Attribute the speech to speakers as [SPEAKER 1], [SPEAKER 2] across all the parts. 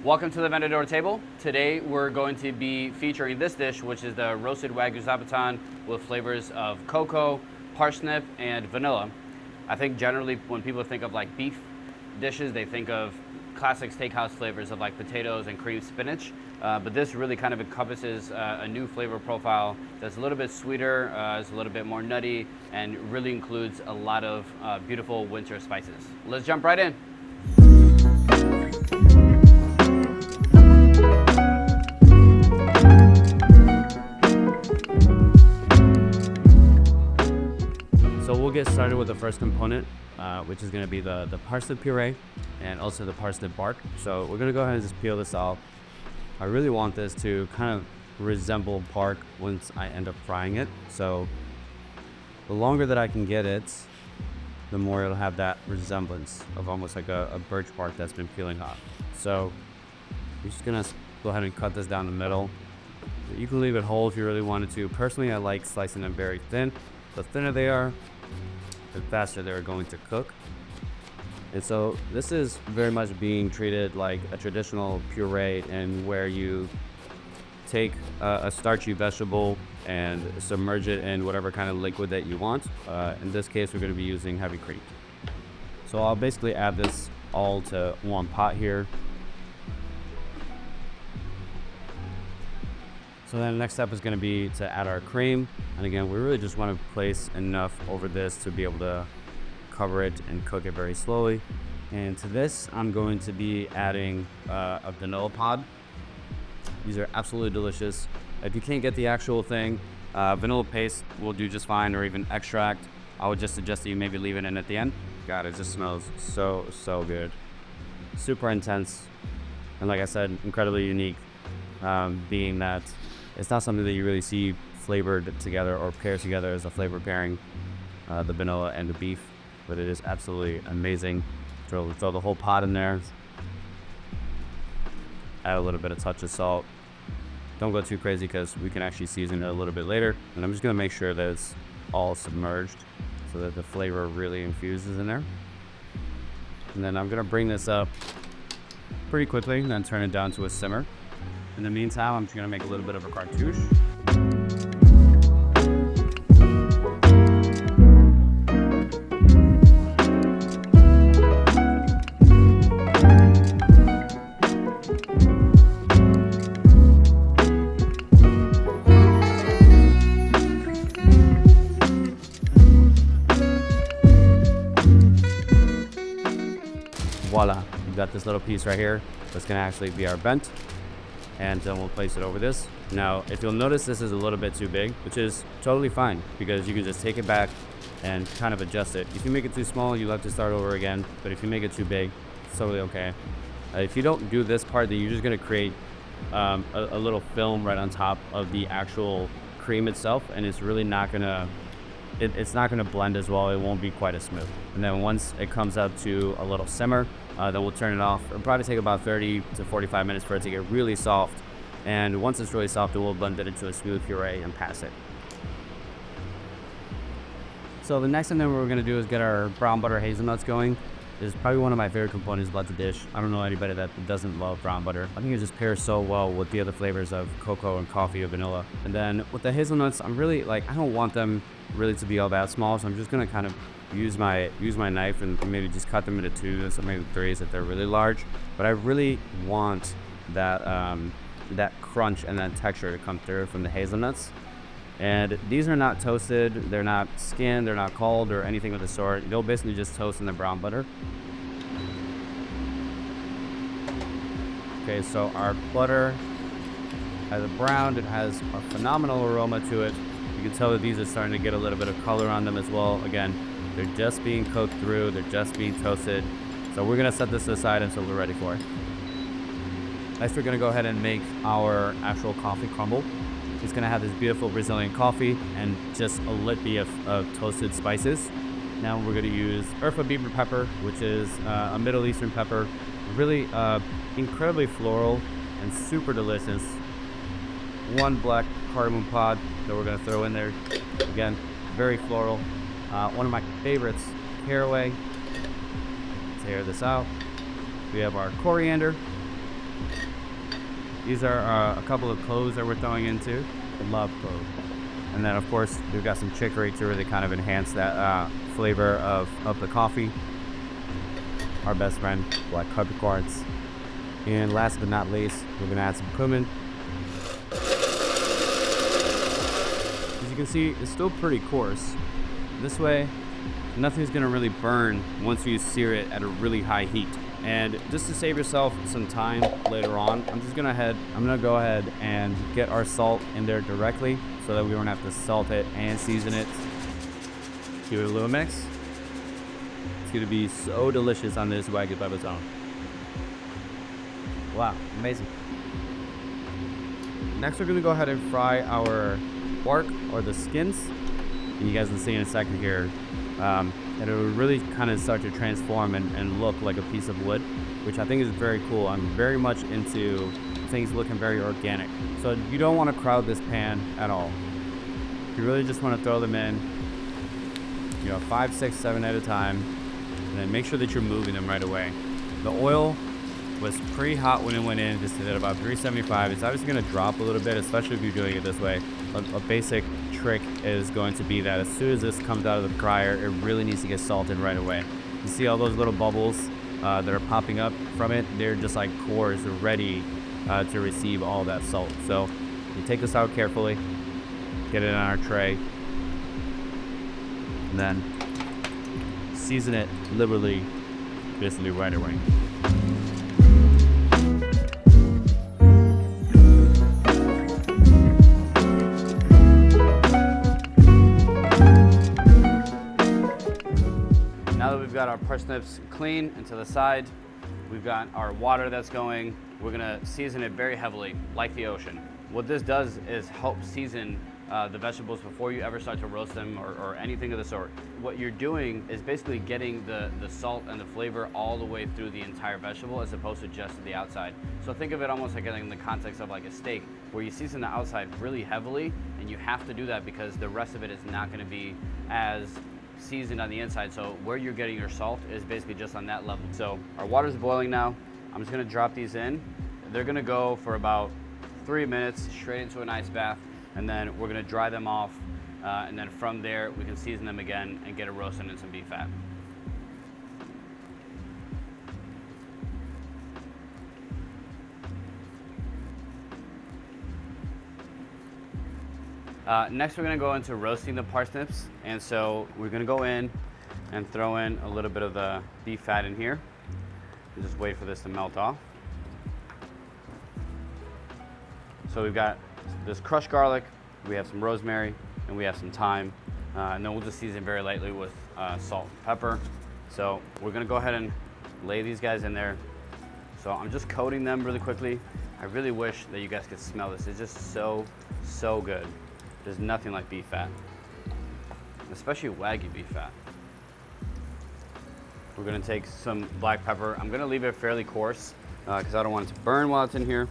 [SPEAKER 1] Welcome to the Vendador Table. Today we're going to be featuring this dish, which is the roasted Wagyu Zabuton with flavors of cocoa, parsnip, and vanilla. I think generally when people think of like beef dishes, they think of classic steakhouse flavors of like potatoes and cream spinach. But this really kind of encompasses a new flavor profile that's a little bit sweeter, is a little bit more nutty, and really includes a lot of beautiful winter spices. Let's jump right in. So we'll get started with the first component, which is going to be the parsnip puree and also the parsnip bark. So we're going to go ahead and just peel this off. I really want this to kind of resemble bark once I end up frying it. So the longer that I can get it, the more it'll have that resemblance of almost like a birch bark that's been peeling off. So you're just going to go ahead and cut this down the middle. You can leave it whole if you really wanted to. Personally, I like slicing them very thin. The thinner they are, the faster they're going to cook. And so this is very much being treated like a traditional puree, and where you take a starchy vegetable and submerge it in whatever kind of liquid that you want. In this case, we're going to be using heavy cream. So I'll basically add this all to one pot here. So then the next step is going to be to add our cream. And again, we really just want to place enough over this to be able to cover it and cook it very slowly. And to this, I'm going to be adding a vanilla pod. These are absolutely delicious. If you can't get the actual thing, vanilla paste will do just fine, or even extract. I would just suggest that you maybe leave it in at the end. God, it just smells so good. Super intense. And like I said, incredibly unique, being that it's not something that you really see flavored together or paired together as a flavor pairing, the vanilla and the beef, but it is absolutely amazing. Throw the whole pot in there. Add a little bit of touch of salt. Don't go too crazy because we can actually season it a little bit later. And I'm just gonna make sure that it's all submerged so that the flavor really infuses in there. And then I'm gonna bring this up pretty quickly and then turn it down to a simmer. In the meantime, I'm just going to make a little bit of a cartouche. Voila, we've got this little piece right here that's going to actually be our vent. And then we'll place it over this. Now, if you'll notice, this is a little bit too big, which is totally fine because you can just take it back and kind of adjust it. If you make it too small, you'll have to start over again. But if you make it too big, it's totally okay. If you don't do this part, then you're just gonna create a little film right on top of the actual cream itself, and it's really not gonna, it's not gonna blend as well. It won't be quite as smooth. And then once it comes up to a little simmer, then we'll turn it off. It'll probably take about 30 to 45 minutes for it to get really soft. And once it's really soft, we'll blend it into a smooth puree and pass it. So the next thing that we're gonna do is get our brown butter hazelnuts going. It's probably one of my favorite components about the dish. I don't know anybody that doesn't love brown butter. I think it just pairs so well with the other flavors of cocoa and coffee or vanilla. And then with the hazelnuts, I'm really like, I don't want them really to be all that small, so I'm just gonna kind of use my knife and maybe just cut them into twos or maybe threes if they're really large. But I really want that that crunch and that texture to come through from the hazelnuts. And these are not toasted, they're not skinned, they're not cold or anything of the sort. They'll basically just toast in the brown butter. Okay, so our butter has browned. It has a phenomenal aroma to it. You can tell that these are starting to get a little bit of color on them as well. Again, they're just being cooked through, they're just being toasted. So we're gonna set this aside until we're ready for it. Next, we're gonna go ahead and make our actual coffee crumble. It's gonna have this beautiful Brazilian coffee and just a litany of toasted spices. Now we're gonna use Urfa beaver pepper, which is a Middle Eastern pepper. Really incredibly floral and super delicious. One black cardamom pod that we're gonna throw in there. Again, very floral. One of my favorites, caraway. Let's tear this out. We have our coriander. These are a couple of cloves that we're throwing into. I love cloves. And then of course we've got some chicory to really kind of enhance that flavor of the coffee. Our best friend, black peppercorns. And last but not least, we're gonna add some cumin. As you can see, it's still pretty coarse. This way, nothing's gonna really burn once you sear it at a really high heat. And just to save yourself some time later on, I'm gonna go ahead and get our salt in there directly so that we don't have to salt it and season it. Give it a little mix. It's gonna be so delicious on this Wagyu Zabuton. Wow, amazing. Next, we're gonna go ahead and fry our bark or the skins. And you guys will see in a second here. And it will really kind of start to transform and look like a piece of wood, which I think is very cool. I'm very much into things looking very organic. So you don't want to crowd this pan at all. You really just want to throw them in, 5, 6, 7 at a time, and then make sure that you're moving them right away. The oil was pretty hot when it went in, just at about 375. It's obviously going to drop a little bit, especially if you're doing it this way. A basic trick is going to be that as soon as this comes out of the fryer, it really needs to get salted right away. You see all those little bubbles that are popping up from it? They're just like cores ready to receive all that salt. So you take this out carefully, get it on our tray, and then season it literally, basically right away. Now that we've got our parsnips clean and to the side, we've got our water that's going. We're gonna season it very heavily, like the ocean. What this does is help season the vegetables before you ever start to roast them or anything of the sort. What you're doing is basically getting the salt and the flavor all the way through the entire vegetable as opposed to just the outside. So think of it almost like in the context of like a steak, where you season the outside really heavily, and you have to do that because the rest of it is not gonna be as seasoned on the inside. So where you're getting your salt is basically just on that level. So our water's boiling now. I'm just gonna drop these in. They're gonna go for about 3 minutes straight into an ice bath, and then we're gonna dry them off, and then from there we can season them again and get it roasted in some beef fat. Next, we're gonna go into roasting the parsnips, and so we're gonna go in and throw in a little bit of the beef fat in here and just wait for this to melt off. So we've got this crushed garlic, we have some rosemary, and we have some thyme, and then we'll just season very lightly with salt and pepper. So we're gonna go ahead and lay these guys in there. So I'm just coating them really quickly. I really wish that you guys could smell this. It's just so good. There's nothing like beef fat, especially Wagyu beef fat. We're gonna take some black pepper. I'm gonna leave it fairly coarse because I don't want it to burn while it's in here.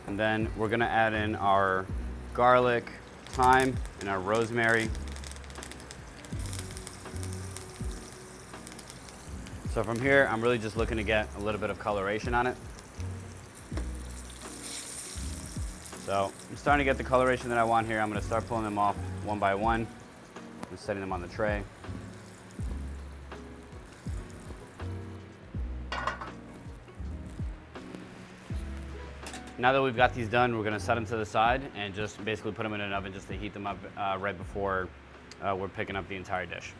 [SPEAKER 1] And then we're gonna add in our garlic, thyme, and our rosemary. So from here, I'm really just looking to get a little bit of coloration on it. So I'm starting to get the coloration that I want here. I'm gonna start pulling them off one by one and setting them on the tray. Now that we've got these done, we're gonna set them to the side and just basically put them in an oven just to heat them up right before we're picking up the entire dish.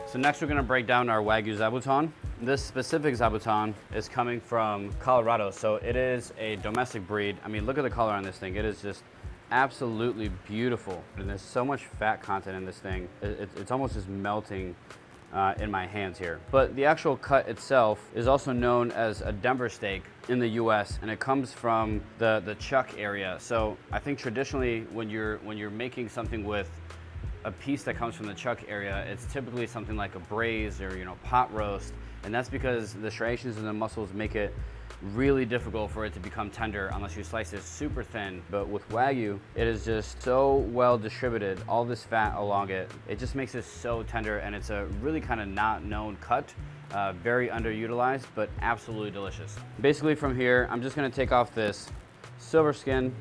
[SPEAKER 1] So next we're gonna break down our Wagyu Zabuton. This specific Zabuton is coming from Colorado, so it is a domestic breed. I mean, look at the color on this thing. It is just absolutely beautiful. And there's so much fat content in this thing. It's almost just melting in my hands here. But the actual cut itself is also known as a Denver steak in the US, and it comes from the chuck area. So I think traditionally when you're making something with a piece that comes from the chuck area, it's typically something like a braise or pot roast, and that's because the striations in the muscles make it really difficult for it to become tender unless you slice it super thin. But with Wagyu, it is just so well distributed, all this fat along it. It just makes it so tender, and it's a really kind of not known cut. Very underutilized, but absolutely delicious. Basically from here, I'm just gonna take off this silver skin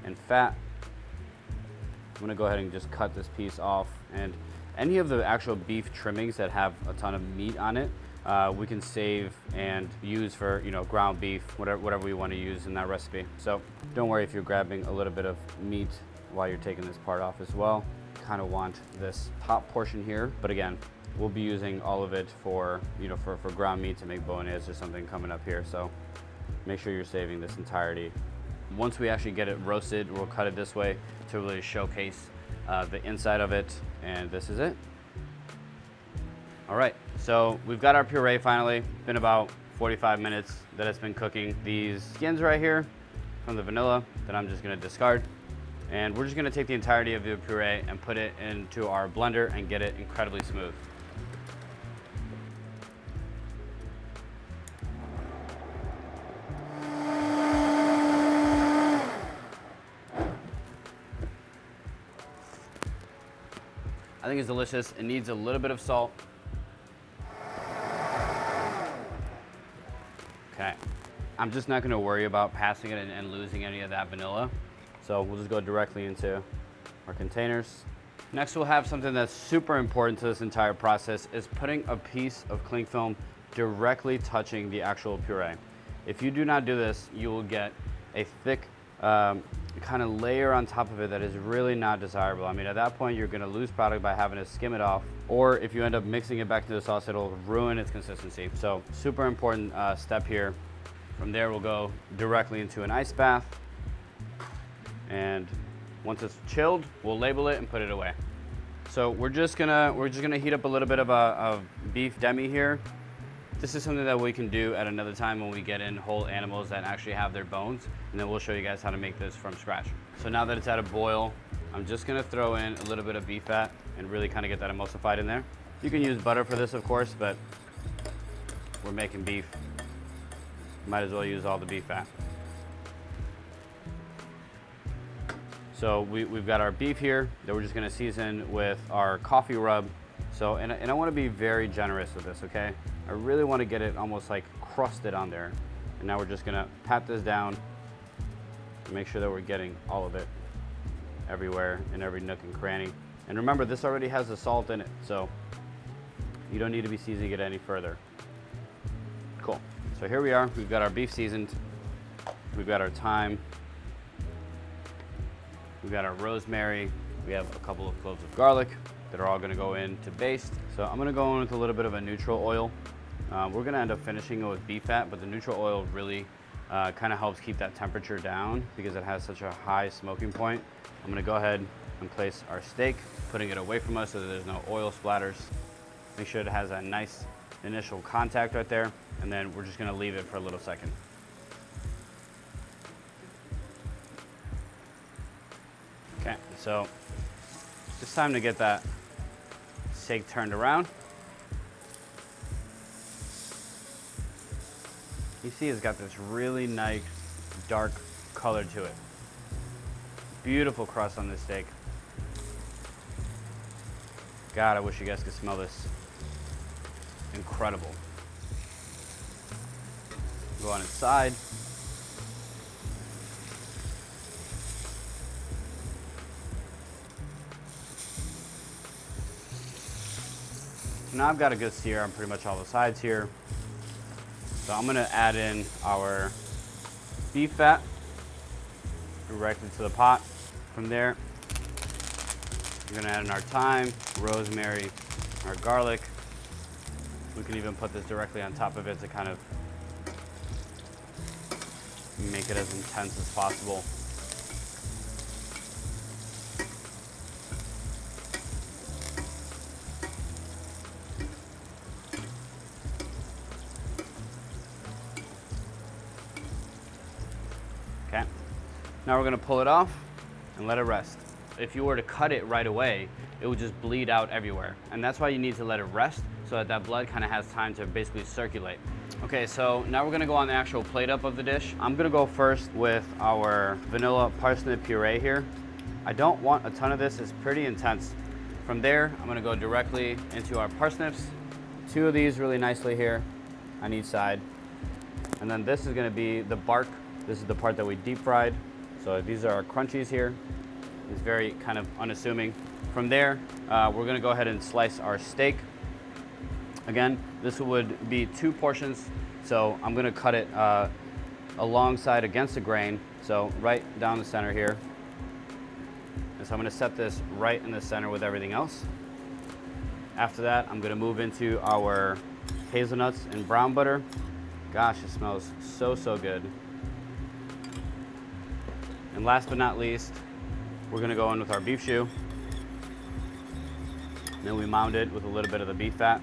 [SPEAKER 1] and fat. I'm gonna go ahead and just cut this piece off, and any of the actual beef trimmings that have a ton of meat on it, we can save and use for, you know, ground beef, whatever we want to use in that recipe. So don't worry if you're grabbing a little bit of meat while you're taking this part off as well. Kind of want this top portion here, but again, we'll be using all of it for, you know, for ground meat to make bolognese or something coming up here. So make sure you're saving this entirety. Once we actually get it roasted, we'll cut it this way to really showcase the inside of it, and this is it. All right, so we've got our puree finally. It's been about 45 minutes that it's been cooking. These skins right here from the vanilla that I'm just gonna discard. And we're just gonna take the entirety of the puree and put it into our blender and get it incredibly smooth. I think it's delicious. It needs a little bit of salt. Okay, I'm just not gonna worry about passing it and losing any of that vanilla. So we'll just go directly into our containers. Next, we'll have something that's super important to this entire process is putting a piece of cling film directly touching the actual puree. If you do not do this, you will get a thick kind of layer on top of it that is really not desirable. I mean, at that point, you're gonna lose product by having to skim it off, or if you end up mixing it back to the sauce, it'll ruin its consistency. So super important step here. From there, we'll go directly into an ice bath. And once it's chilled, we'll label it and put it away. So we're just gonna heat up a little bit of a beef demi here. This is something that we can do at another time when we get in whole animals that actually have their bones, and then we'll show you guys how to make this from scratch. So now that it's at a boil, I'm just gonna throw in a little bit of beef fat and really kind of get that emulsified in there. You can use butter for this, of course, but we're making beef. Might as well use all the beef fat. So we've got our beef here that we're just gonna season with our coffee rub. So, and I wanna be very generous with this, okay? I really wanna get it almost like crusted on there. And now we're just gonna pat this down and make sure that we're getting all of it everywhere in every nook and cranny. And remember, this already has the salt in it, so you don't need to be seasoning it any further. Cool, so here we are. We've got our beef seasoned. We've got our thyme. We've got our rosemary. We have a couple of cloves of garlic that are all gonna go in to baste. So I'm gonna go in with a little bit of a neutral oil. We're gonna end up finishing it with beef fat, but the neutral oil really kind of helps keep that temperature down because it has such a high smoking point. I'm gonna go ahead and place our steak, putting it away from us so that there's no oil splatters. Make sure it has a nice initial contact right there, and then we're just gonna leave it for a little second. Okay, so it's time to get that steak turned around. You see it's got this really nice dark color to it. Beautiful crust on this steak. God, I wish you guys could smell this. Incredible. Go on its side. Now I've got a good sear on pretty much all the sides here. So I'm gonna add in our beef fat directly to the pot. From there, we're gonna add in our thyme, rosemary, our garlic. We can even put this directly on top of it to kind of make it as intense as possible. Okay, now we're gonna pull it off and let it rest. If you were to cut it right away, it will just bleed out everywhere. And that's why you need to let it rest so that that blood kind of has time to basically circulate. Okay, so now we're gonna go on the actual plate up of the dish. I'm gonna go first with our vanilla parsnip puree here. I don't want a ton of this, it's pretty intense. From there, I'm gonna go directly into our parsnips. 2 of these really nicely here on each side. And then this is gonna be the bark. This is the part that we deep fried. So these are our crunchies here. It's very kind of unassuming. From there, we're gonna go ahead and slice our steak. Again, this would be 2 portions. So I'm gonna cut it alongside against the grain. So right down the center here. And so I'm gonna set this right in the center with everything else. After that, I'm gonna move into our hazelnuts and brown butter. Gosh, it smells so, so good. And last but not least, we're gonna go in with our beef shoe. And then we mound it with a little bit of the beef fat.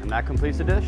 [SPEAKER 1] And that completes the dish.